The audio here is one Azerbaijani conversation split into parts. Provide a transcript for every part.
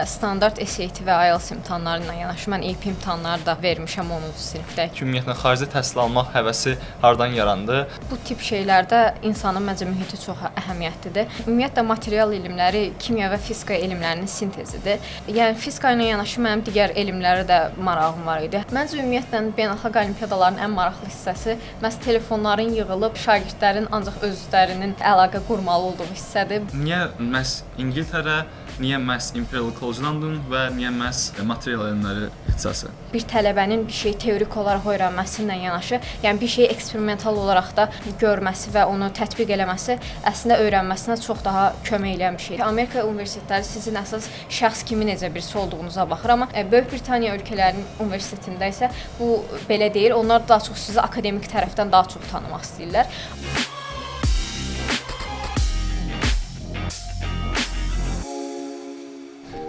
standart SAT və IELTS imtahanları ilə yanaşı mən AP imtahanları da vermişəm 10-cu sinifdə. Ümumiyyətlə xarici təhsil almaq həvəsi hardan yarandı? Bu tip şeylərdə insanın məncə mühiti çox əhəmiyyətlidir. Ümumiyyətlə material elmləri kimya və fizika elmlərinin sintezidir. Yəni fizika ilə yanaşı mənim digər elmlərə də marağım var idi. Məncə ümumiyyətlə beynəlxalq olimpiadaların ən maraqlı hissəsi məhz telefonların yığılıb şagirdlərin ancaq özlərinin əlaqə qurmalı olduğu hissədir. Niyə məhz İngiltərə, niyə məhz Imperial College London və niyə məhz material elmləri ixtisası? Bir tələbənin bir şey teorik olaraq öyrənməsi ilə yanaşı, yəni bir şeyi eksperimental olaraq da görməsi və onu tətbiq eləməsi əslində öyrənməsinə çox daha kömək edən bir şeydir. Amerika universitetləri sizin əsas şəxs kimi necə birisi olduğunuza baxır, amma Böyük Britaniya ölkələrinin universitetində isə bu belə deyil. Onlar daha çox sizi akademik tərəfdən daha çox tanımaq istəyirlər.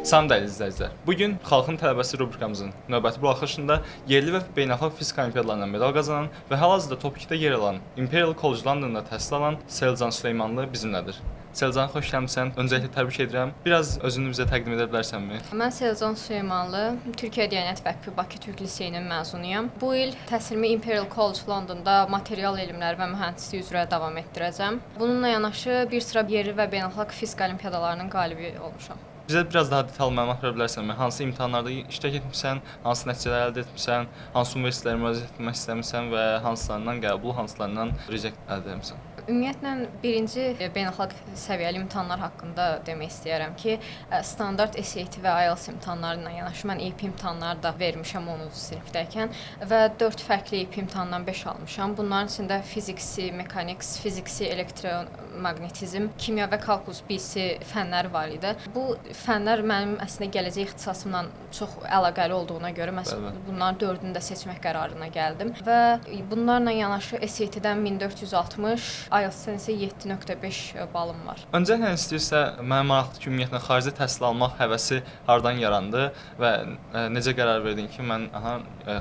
Salam dəyərli izləyicilər. Bugün Xalqın Tələbəsi rubrikamızın növbəti buraxılışında yerli və beynəlxalq fizika olimpiadalarından medal qazanan və hal-hazırda top 2-də yer alan Imperial College Londonda təhsil alan Selcan Süleymanlı bizimlədir. Selcan, xoş gəlmisən. Öncəliklə təbrik edirəm. Biraz özünü bizə təqdim edə bilərsənmi? Mən Selcan Süleymanlı, Türkiyə Diyanət Vəqfi Bakı Türk Liseyinin məzunuyam. Bu il təhsilimi Imperial College Londonda material elmləri və mühəndislik üzrə davam etdirəcəm. Bununla yanaşı bir sıra yerli və beynəlxalq fizika olimpiadalarının qalibi olmuşam. Bizə biraz daha detallı məlumat verə bilərsənmi? Hansı imtahanlarda iştirak etmisən, hansı nəticələr əldə etmisən, hansı universitetlərə müraciət etmək istəmisən və hansılarından qəbul, hansılarından reject əldə etmisən? Ümumiyyətlə, birinci beynəlxalq səviyyəli imtahanlar haqqında demək istəyərəm ki, standart SAT və IELTS imtahanları ilə yanaşı mən AP imtahanları da vermişəm 10-cu sinifdəykən və 4 fərqli AP imtahandan 5 almışam. Bunların içində fiziksi, mekaniks, fiziksi, elektromaqnetizm, kimya və kalkulus BC fənləri var idi. Bu fənlər mənim əslində gələcək ixtisasımla çox əlaqəli olduğuna görə bunların 4-ünü də seçmək qərarına gəldim və bunlarla yanaşı SAT-dən 1460, IELTS-dən isə 7.5 balım var. Öncəliklə istəyirsə, mənə maraqlıdır ki, ümumiyyətlə xarici təhsil almaq həvəsi hardan yarandı və necə qərar verdin ki, mən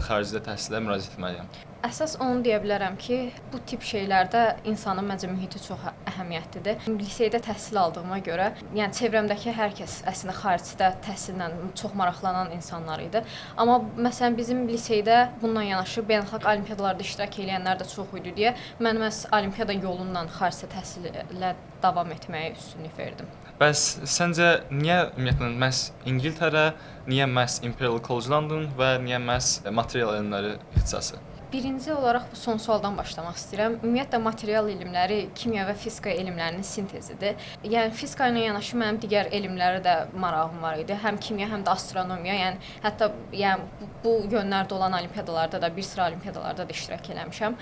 xaricdə təhsilə müraciət etməliyəm? Əsas onu deyə bilərəm ki, bu tip şeylərdə insanın məncə mühiti çox əhəmiyyətlidir. Liseydə təhsil aldığıma görə, yəni çevrəmdəki hər kəs əslində xaricdə təhsillə çox maraqlanan insanlar idi. Amma məsələn bizim liseydə bununla yanaşı beynəlxalq olimpiadalarda iştirak edənlər də çox idi deyə mən məhz olimpiada yolundan xaricdə təhsilə davam etməyə üstünlük verdim. Bəs səncə niyə ümumiyyətlə məhz İngiltərə, niyə məhz Imperial College London və niyə məhz material elmləri ixtisası? Birinci olaraq bu son sualdan başlamaq istəyirəm. Ümumiyyətlə material elmləri kimya və fizika elmlərinin sintezidir. Yəni fizika ilə yanaşı mənim digər elmlərə də marağım var idi. Həm kimya, həm də astronomiya. Yəni hətta bu yönlərdə olan olimpiadalarda da, bir sıra olimpiadalarda da iştirak eləmişəm.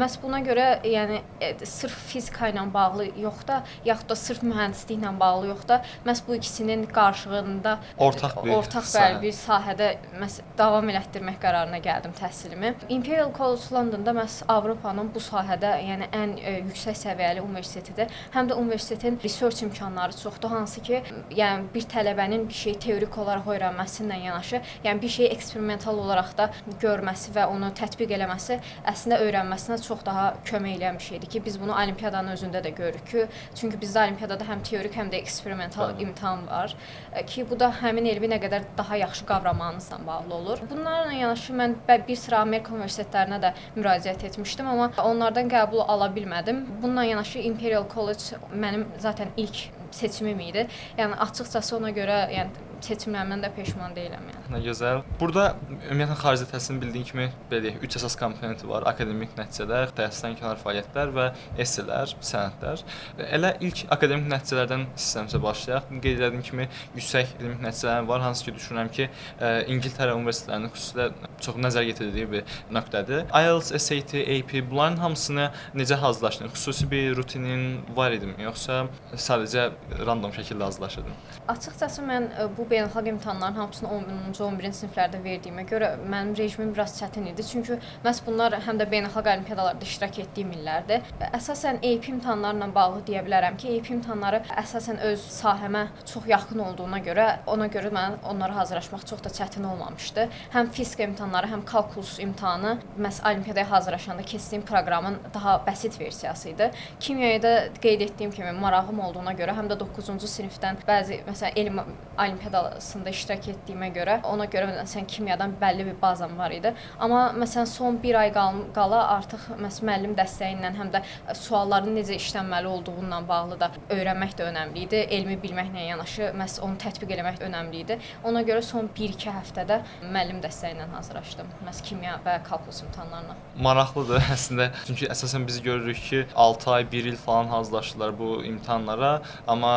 Məhz buna görə yəni sırf fizika ilə bağlı yox da, yaxud da sırf mühəndisliklə bağlı yox da, məhz bu ikisinin qarşılığında ortaq bir sahədə davam elətdirmək qərarına gəldim təhsilimi. Imperial College Londonda məhz Avropanın bu sahədə, yəni ən yüksək səviyyəli universitetidir. Həm də universitetin research imkanları çoxdur, hansı ki, yəni bir tələbənin bir şey teorik olaraq öyrənməsi ilə yanaşı, yəni bir şeyi eksperimental olaraq da görməsi və onu tətbiq eləməsi əslində öyrənməsinə çox daha kömək edən bir şeydir ki, biz bunu olimpiyadanın özündə də görürük ki, çünki bizdə olimpiyadada həm teorik, həm də eksperimental imtahan var ki, bu da həmin elmi nə qədər daha yaxşı qavramağınızla bağlı olur. Bunlarla yanaşı mən bir sıra Amerika universitetlərinə də müraciət etmişdim, amma onlardan qəbul ala bilmədim. Bununla yanaşı Imperial College mənim zaten ilk seçimim idi. Yəni açıqcası ona görə seçimlərimdən də peşman deyiləm yəni. Nə gözəl. Burada ümumiyyətlə xarici təhsilin bildiyin kimi belə deyək, 3 əsas komponenti var: akademik nəticələr, təhsildən kənar fəaliyyətlər və esselər, sənədlər. Elə ilk akademik nəticələrdən istəmirəmsə başlayaq. Qeyd etdiyim kimi yüksək akademik nəticələrim var, hansı ki düşünürəm ki, İngiltərə universitetlərinin xüsusilə çox nəzər yetirdiyi bir nöqtədir. IELTS, SAT, AP bunların hamısını necə hazırlaşdın? Xüsusi bir rutinin var idimi, yoxsa sadəcə random şəkildə hazırlaşırdın? Açıqcası mən bu beynəlxalq imtahanların hamısını 10-cu, 11-ci siniflərdə verdiyimə görə mənim rejimim biraz çətin idi. Çünki məhz bunlar həm də beynəlxalq olimpiadalarda iştirak etdiyim illərdir. Əsasən AP imtahanlarla bağlı deyə bilərəm ki, AP imtahanları əsasən öz sahəmə çox yaxın olduğuna görə, ona görə mən onlara hazırlaşmaq çox da çətin olmamışdı. Həm fizika imtahanları, həm kalkulus imtahanı məhz olimpiyadaya hazırlaşanda keçdiyim proqramın daha bəsit versiyası idi. Kimyaya da qeyd etdiyim kimi marağım olduğuna görə həm də 9-cu sinifdən bəzi məsələn elm olimpiadaları olimpiadasında iştirak etdiyimə görə, ona görə məsələn kimyadan bəlli bir bazam var idi. Amma məsələn son 1 ay qala artıq müəllim dəstəyi ilə həm də sualların necə işlənməli olduğundan bağlı da öyrənmək də önəmli idi. Elmi bilməklə yanaşı məhz onu tətbiq etmək önəmli idi. Ona görə son 1-2 həftədə müəllim dəstəyi ilə hazırlaşdım. Məhz kimya və kalkulus imtahanlarına. Maraqlıdır əslində. Çünki əsasən biz görürük ki, 6 ay, 1 il falan hazırlaşırlar bu imtahanlara, amma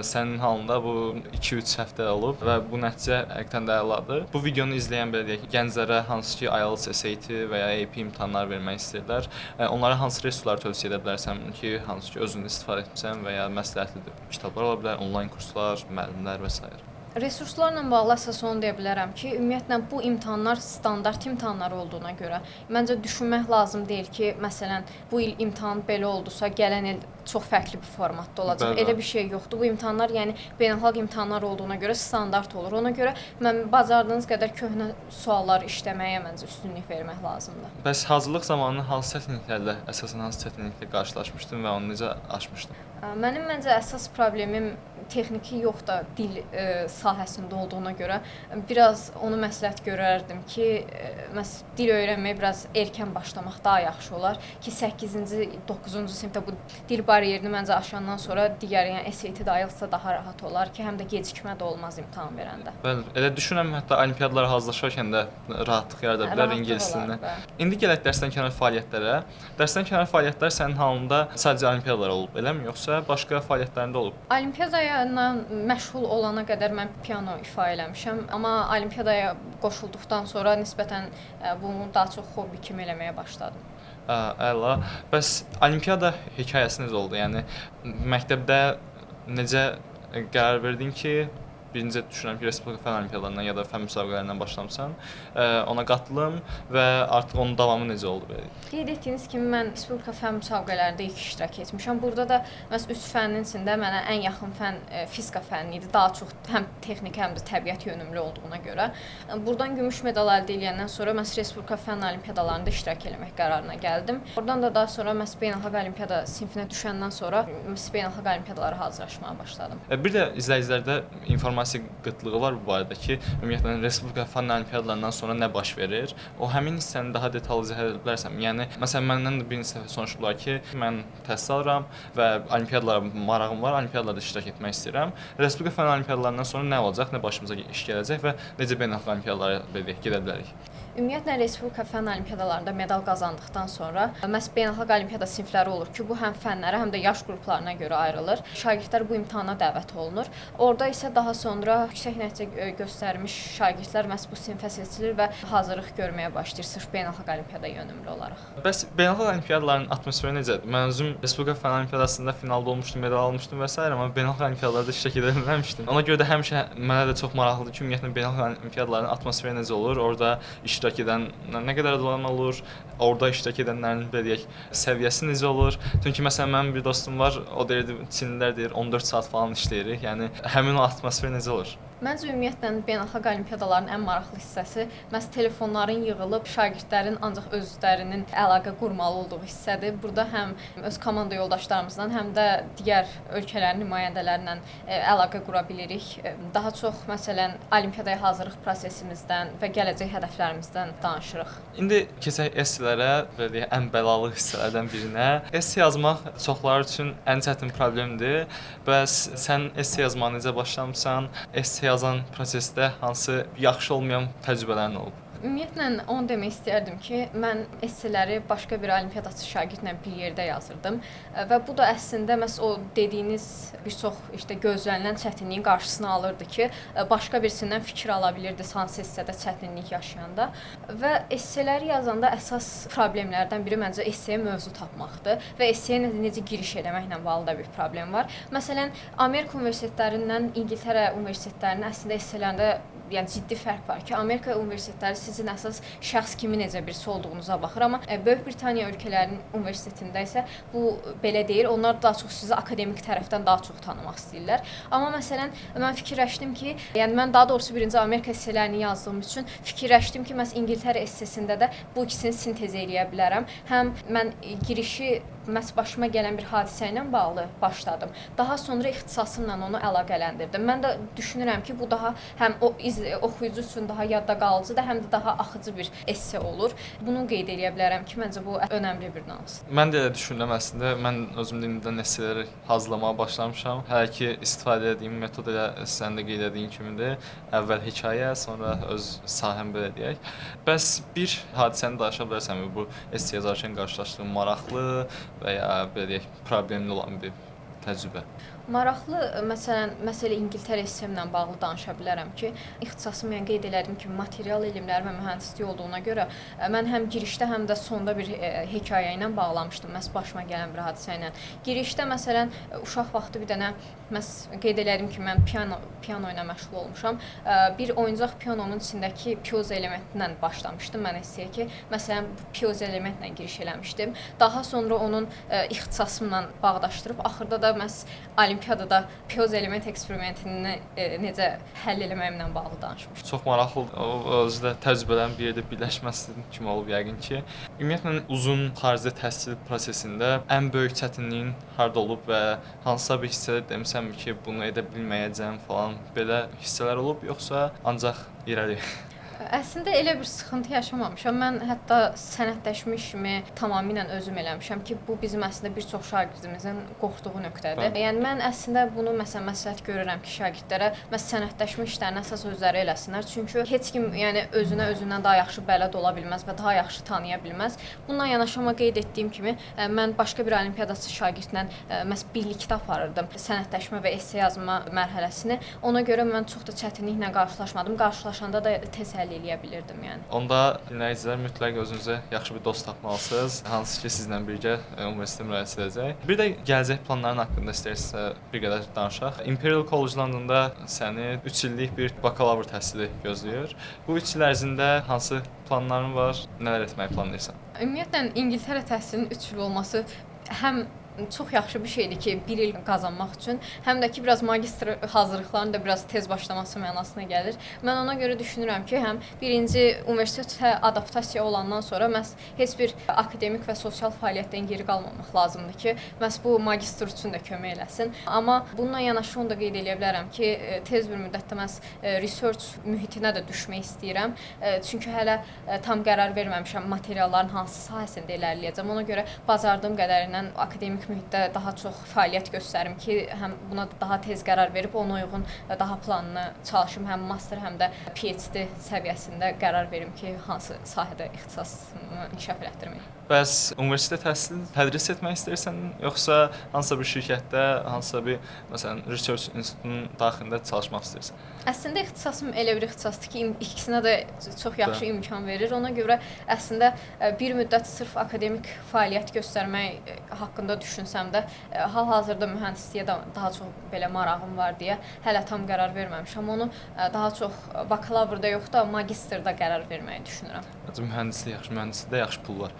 sənin halında bu 2-3 həftə olub və bu nəticə həqiqətən də əladır. Bu videonu izləyən belə deyək, gənclərə hansı ki IELTS, SAT və ya AP imtahanlar vermək istəyirlər, onlara hansı resursları tövsiyə edə bilərsən ki, hansı ki özün istifadə etmisən və ya məsləhətlidir? Kitablar ola bilər, onlayn kurslar, müəllimlər və s. Resurslarla bağlı əsas onu deyə bilərəm ki, ümumiyyətlə bu imtahanlar standart imtahanlar olduğuna görə məncə düşünmək lazım deyil ki, məsələn, bu il imtahan belə oldusa, gələn il çox fərqli bir formatda olacaq. Bəli. Elə bir şey yoxdur. Bu imtahanlar, yəni beynəlxalq imtahanlar olduğuna görə standart olur. Ona görə mən bacardığınız qədər köhnə suallar işləməyə məncə üstünlük vermək lazımdır. Bəs hazırlıq zamanı hansı çətinliklərlə, əsasən hansı çətinliklə qarşılaşmışdın və onu necə aşmışdın? Mənim məncə əsas problemim texniki yox da dil sahəsində olduğuna görə biraz onu məsləhət görərdim ki, dil öyrənməyə biraz erkən başlamaq daha yaxşı olar ki, 8-ci, 9-cu sinifdə bu dil baryerini məncə aşandan sonra digər, yəni SAT da IELTS daha rahat olar ki, həm də gecikmə də olmaz imtahan verəndə. Bəli, elə düşünürəm hətta olimpiadalara hazırlaşarkən də rahatlıq yarada bilər ingilis dilində. İndi gələk dərsdən kənar fəaliyyətlərə. Dərsdən kənar fəaliyyətlər sənin halında sadəcə olimpiadalar olub, eləmi, yoxsa başqa fəaliyyətlərində olub? Olimpiyadaya məşğul olana qədər mən piano ifa eləmişəm, amma olimpiyadaya qoşulduqdan sonra nisbətən bunu daha çox hobbi kimi eləməyə başladım. Əla. Bəs olimpiyada hekayəsi necə oldu? Yəni məktəbdə necə qərar verdin ki, birinci düşünürəm ki, Respublika Fənn Olimpiadalarından ya da fənn müsabiqələrindən başlamısan, ona qatılım və artıq onun davamı necə oldu belə? Qeyd etdiyiniz kimi mən Respublika fənn müsabiqələrində ilk iştirak etmişəm. Burada da məhz 3 fənnin içində mənə ən yaxın fənn fizika fənni idi. Daha çox həm texniki, həm də təbiət yönümlü olduğuna görə. Buradan gümüş medal əldə edəndən sonra məhz Respublika Fənn Olimpiadalarında iştirak etmək qərarına gəldim. Oradan da daha sonra məhz beynəlxalq olimpiada sinfinə düşəndən sonra məhz beynəlxalq olimpiadalara hazırlaşmağa başladım. Bir də izləyicilərdə informasiya qıtlığı var bu barədə ki, ümumiyyətlə Respublika Fənn Olimpiadalarından sonra nə baş verir? O həmin hissəni daha detallı izah edə bilərsən? Yəni məsələn məndən də bir neçə dəfə soruşdular ki, mən təhsil alıram və olimpiadalara marağım var, olimpiadalarda iştirak etmək istəyirəm. Respublika Fənn Olimpiadalarından sonra nə olacaq, nə başımıza iş gələcək və necə beynəlxalq olimpiadalara gedə bilərik? Ümumiyyətlə Respublika Fənn Olimpiadalarında medal qazandıqdan sonra məhz beynəlxalq olimpiada sinifləri olur ki, bu həm fənlərə, həm də yaş qruplarına görə ayrılır. Şagirdlər bu imtahana dəvət olunur. Orada isə daha sonra yüksək nəticə göstərmiş şagirdlər məhz bu sinifə seçilir və hazırlıq görməyə başlayır sırf beynəlxalq olimpiada yönümlü olaraq. Bəs beynəlxalq olimpiadaların atmosferi necədir? Mən özüm Respublika Fənn Olimpiadasında finalda olmuşdum, medal almışdım və s. amma beynəlxalq olimpiadalarda iştirak edə bilməmişdim. Ona görə də həmişə mənə də çox maraqlıdır ki, ümumiyyətlə beynəlxalq olimpiadaların atmosferi necə olur? Orada iştirak edən nə qədər adam olur? Orada iştirak edənlərin belə deyək, səviyyəsi necə olur? Çünki məsələn mənim bir dostum var, o deyirdi, Çinlilər deyir 14 saat falan işləyirik. Yəni həmin o atmosfer necə olur? Məncə ümumiyyətlə beynəlxalq olimpiadaların ən maraqlı hissəsi məhz telefonların yığılıb şagirdlərin ancaq özlərinin əlaqə qurmalı olduğu hissədir. Burada həm öz komanda yoldaşlarımızla, həm də digər ölkələrin nümayəndələrlə əlaqə qura bilirik. Daha çox məsələn olimpiyadaya hazırlıq prosesimizdən və gələcək hədəflərimizdən danışırıq. İndi keçək esselərə, belə deyək, ən bəlalı hissələrdən birinə. Esse yazmaq çoxları üçün ən çətin problemdir. Bəs sən esse yazmağa necə başlamısan? Esse yazan prosesdə hansı yaxşı olmayan təcrübələrin olub? Ümumiyyətlə onu demək istərdim ki, mən esseləri başqa bir olimpiyadaçı şagirdlə bir yerdə yazırdım və bu da əslində məhz o dediyiniz bir çox gözlənilən çətinliyin qarşısını alırdı ki, başqa birisindən fikir ala bilirdi hansı hissədə çətinlik yaşayanda və esseləri yazanda əsas problemlərdən biri məncə esseyə mövzu tapmaqdır və esseyə necə giriş etməklə bağlı da bir problem var. Məsələn, Amerika universitetlərindən İngiltərə universitetlərinin əslində esselərində yəni ciddi fərq var ki, Amerika universitetləri sizin əsas şəxs kimi necə birisi olduğunuza baxır, amma Böyük Britaniya ölkələrinin universitetində isə bu belə deyil. Onlar daha çox sizi akademik tərəfdən daha çox tanımaq istəyirlər. Amma məsələn, mən fikirləşdim ki, yəni mən daha doğrusu birinci Amerika esselerini yazdığım üçün fikirləşdim ki, məhz İngiltərə essesində də bu ikisini sintez eləyə bilərəm. Həm mən girişi məhz başıma gələn bir hadisə ilə bağlı başladım. Daha sonra ixtisasımla onu əlaqələndirdim. Mən də düşünürəm ki, bu daha həm oxuyucu üçün daha yadda qalıcıdır, həm də daha axıcı bir esse olur. Bunu qeyd edə bilərəm ki, məncə bu önəmli bir nüansdır. Mən də elə düşünürəm əslində. Mən özüm də indidən esseləri hazırlamağa başlamışam. Hələ ki istifadə etdiyim metod elə sən də qeyd etdiyin kimidir. Əvvəl hekayə, sonra öz sahəm belə deyək. Bəs bir hadisəni danışa bilərsənmi? Bu esse yazarkən qarşılaşdığın maraqlı və ya belə deyək problemli olan bir təcrübə? Maraqlı, məsələ İngiltərə essemlə bağlı danışa bilərəm ki, ixtisasım yəni qeyd elədim ki, material elmləri və mühəndislik olduğuna görə mən həm girişdə, həm də sonda bir hekayə ilə bağlamışdım, məhz başıma gələn bir hadisə ilə. Girişdə məsələn uşaq vaxtı bir dənə qeyd elədim ki, mən piano ilə məşğul olmuşam. Bir oyuncaq pianomun içindəki pyoz elementindən başlamışdım mən essəyə ki, məsələn pyoz elementlə giriş eləmişdim. Daha sonra onun ixtisasımla bağdaşdırıb axırda da məhz Olimpiyadada pyoz element eksperimentini necə həll eləməyimlə bağlı danışmışdım. Çox maraqlıdır. O özü də təcrübələrin bir yerdə birləşməsi kimi olub yəqin ki. Ümumiyyətlə uzun xarici təhsil prosesində ən böyük çətinliyin harda olub və hansısa bir hissədə demisənmi ki, bunu edə bilməyəcəm falan belə hissələr olub, yoxsa ancaq irəli? Əslində elə bir sıxıntı yaşamamışam. Mən hətta sənədləşmişmi tamamilə özüm eləmişəm ki, bu bizim əslində bir çox şagirdimizin qorxduğu nöqtədir. Yəni mən əslində bunu məsləhət görürəm ki, şagirdlərə sənədləşmə işlərini əsas özləri eləsinlər. Çünki heç kim yəni özündən daha yaxşı bələd ola bilməz və daha yaxşı tanıya bilməz. Bununla yanaşı amma qeyd etdiyim kimi, mən başqa bir olimpiadası şagirdlə birlikdə aparırdım sənədləşmə və esse yazma mərhələsini. Ona görə mən çox da çətinliklə qarşılaşmadım. Qarşılaşanda da tez həll eləyə bilirdim yəni. Onda dinləyicilər mütləq özünüzə yaxşı bir dost tapmalısınız, hansı ki sizlə birgə universitetə müraciət edəcək. Bir də gələcək planların haqqında istəyirsinizsə bir qədər danışaq. Imperial College Londonda səni 3 illik bir bakalavr təhsili gözləyir. Bu 3 il ərzində hansı planların var, nələr etməyi planlayırsan? Ümumiyyətlə İngiltərə təhsilinin 3 il olması həm çox yaxşı bir şeydir ki, 1 il qazanmaq üçün, həm də ki, biraz magistr hazırlıqlarının da biraz tez başlaması mənasına gəlir. Mən ona görə düşünürəm ki, həm birinci universitetə adaptasiya olandan sonra məhz heç bir akademik və sosial fəaliyyətdən geri qalmamaq lazımdır ki, məhz bu magistr üçün də kömək eləsin. Amma bununla yanaşı onu da qeyd edə bilərəm ki, tez bir müddətdə məhz research mühitinə də düşmək istəyirəm. Çünki hələ tam qərar verməmişəm materialların hansı sahəsində irəliləyəcəm. Ona görə bacardığım qədərilə akademik mühitdə daha çox fəaliyyət göstərim ki, həm buna daha tez qərar verib ona uyğun daha planlı çalışım, həm master, həm də PhD səviyyəsində qərar verim ki, hansı sahədə ixtisasımı inkişaf elətdirmək. Bəs universitet təhsil tədris etmək istəyirsən, yoxsa hansısa bir şirkətdə, hansısa bir məsələn research institutunun daxilində çalışmaq istəyirsən? Əslində ixtisasım elə bir ixtisasdır ki, ikisinə də çox yaxşı imkan verir. Ona görə əslində bir müddət sırf akademik fəaliyyət göstərmək haqqında düşünsəm də, hal-hazırda mühəndisliyə daha çox belə marağım var deyə hələ tam qərar verməmişəm. Onu daha çox bakalavrda yox da magistrda qərar verməyi düşünürəm. Mühəndislikdə yaxşı pul var.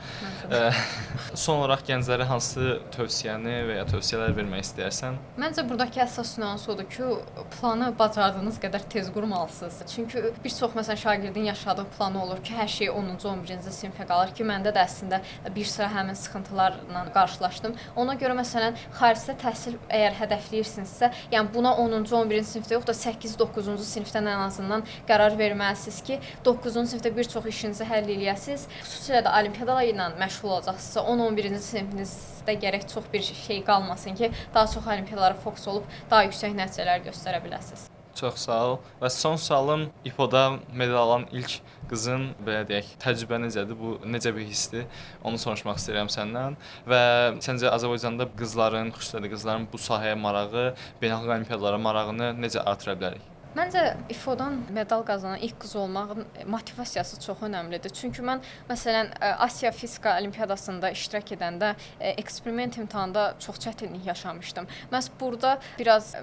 Son olaraq gənclərə hansı tövsiyəni və ya tövsiyələr vermək istəyirsən? Məncə buradakı əsas nüans odur ki, planı bacardığınız qədər tez qurmalısınız. Çünki bir çox məsələn şagirdin yaşadığı planı olur ki, hər şey 10-cu, 11-ci sinifə qalır ki, məndə də əslində bir sıra həmin sıxıntılarla qarşılaşdım. Ona görə məsələn xaricdə təhsil əgər hədəfləyirsinizsə, yəni buna 10-cu, 11-ci sinifdə yox da 8-9-cu sinifdən ən azından qərar verməlisiniz ki, 9-cu sinifdə bir çox işinizi həll eləyəsiniz. Xüsusilə də olimpiadalar ilə məşğul olacaqsınızsa, 10-11-ci sinifinizdə gərək çox bir şey qalmasın ki, daha çox olimpiadalara fokus olub daha yüksək nəticələr göstərə biləsiniz. Çox sağ ol. Və son sualım, İPO-da medal alan ilk qızın belə deyək, təcrübə necədir? Bu necə bir hissdir? Onu soruşmaq istəyirəm səndən. Və səncə Azərbaycanda qızların, xüsusilə də qızların bu sahəyə marağı, beynəlxalq olimpiadalara marağını necə artıra bilərik? Məncə İFO-dan medal qazanan ilk qız olmağın motivasiyası çox önəmlidir. Çünki mən məsələn Asiya Fizika Olimpiyadasında iştirak edəndə eksperiment imtahanda çox çətinlik yaşamışdım. Məhz burada biraz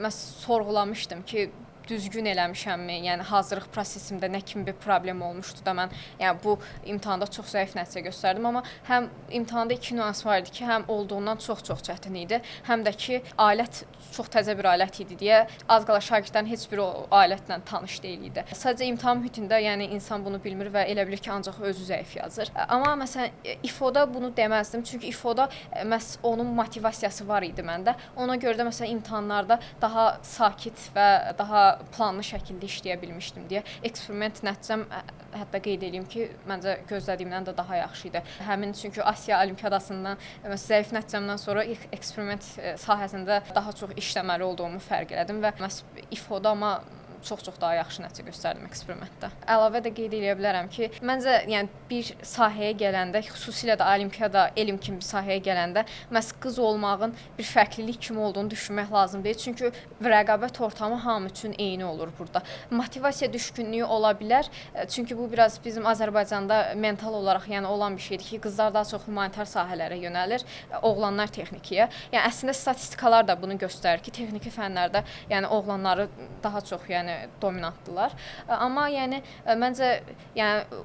sorğulamışdım ki, düzgün eləmişəmmi? Yəni hazırlıq prosesimdə nə kimi bir problem olmuşdu da mən yəni bu imtahanda çox zəif nəticə göstərdim, amma həm imtahanda iki nüans var idi ki, həm olduğundan çox çətin idi, həm də ki, alət çox təzə bir alət idi deyə az qala şagirdlərin heç biri o alətlə tanış deyil idi. Sadəcə imtahan mühitində yəni insan bunu bilmir və elə bilir ki, ancaq özü zəif yazır. Amma məsələn İFO-da bunu deməzdim, çünki İFO-da məhz onun motivasiyası var idi məndə. Ona görə də məsələn imtahanlarda daha sakit və daha planlı şəkildə işləyə bilmişdim deyə eksperiment nəticəm hətta qeyd edeyim ki, məncə gözlədiyimdən də daha yaxşı idi. Həmin çünki Asiya Olimpiadasından zəif nəticəmdən sonra eksperiment sahəsində daha çox işləməli olduğumu fərq elədim və məhz İFO-da amma çox daha yaxşı nəticə göstərdim eksperimentdə. Əlavə də qeyd edə bilərəm ki, məncə yəni bir sahəyə gələndə, xüsusilə də olimpiada, elm kimi bir sahəyə gələndə məhz qız olmağın bir fərqlilik kimi olduğunu düşünmək lazım deyil. Çünki rəqabət ortamı hamı üçün eyni olur burada. Motivasiya düşkünlüyü ola bilər. Çünki bu biraz bizim Azərbaycanda mental olaraq yəni olan bir şeydir ki, qızlar daha çox humanitar sahələrə yönəlir, oğlanlar texnikiyə. Yəni əslində statistikalar da bunu göstərir ki, texniki fənlərdə yəni oğlanları daha çox yəni dominantdılar. Amma yəni məncə yəni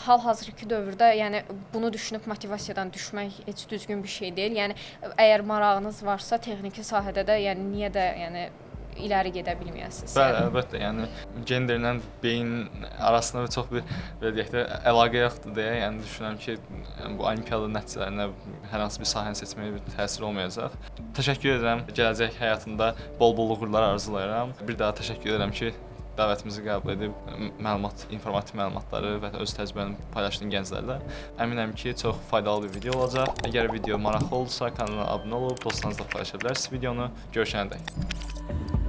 hal-hazırki dövrdə yəni bunu düşünüb motivasiyadan düşmək heç düzgün bir şey deyil. Yəni əgər marağınız varsa texniki sahədə də yəni niyə də yəni iləri gedə bilməyəsiniz. Bəli, əlbəttə. Yəni genderlə beyin arasında çox bir belə deyək də əlaqə yoxdur deyə, yəni düşünürəm ki, bu olimpiada nəticələrinə hər hansı bir sahəni seçməyə bir təsir olmayacaq. Təşəkkür edirəm. Gələcək həyatında bol-bol uğurlar arzulayıram. Bir daha təşəkkür edirəm ki, dəvətimizi qəbul edib informativ məlumatları və öz təcrübəni paylaşdığın gənclərlə. Əminəm ki, çox faydalı bir video olacaq. Əgər video maraqlı olsa, kanala abunə olub dostlarınızla paylaşa bilərsiniz videonu. Görüşənədək.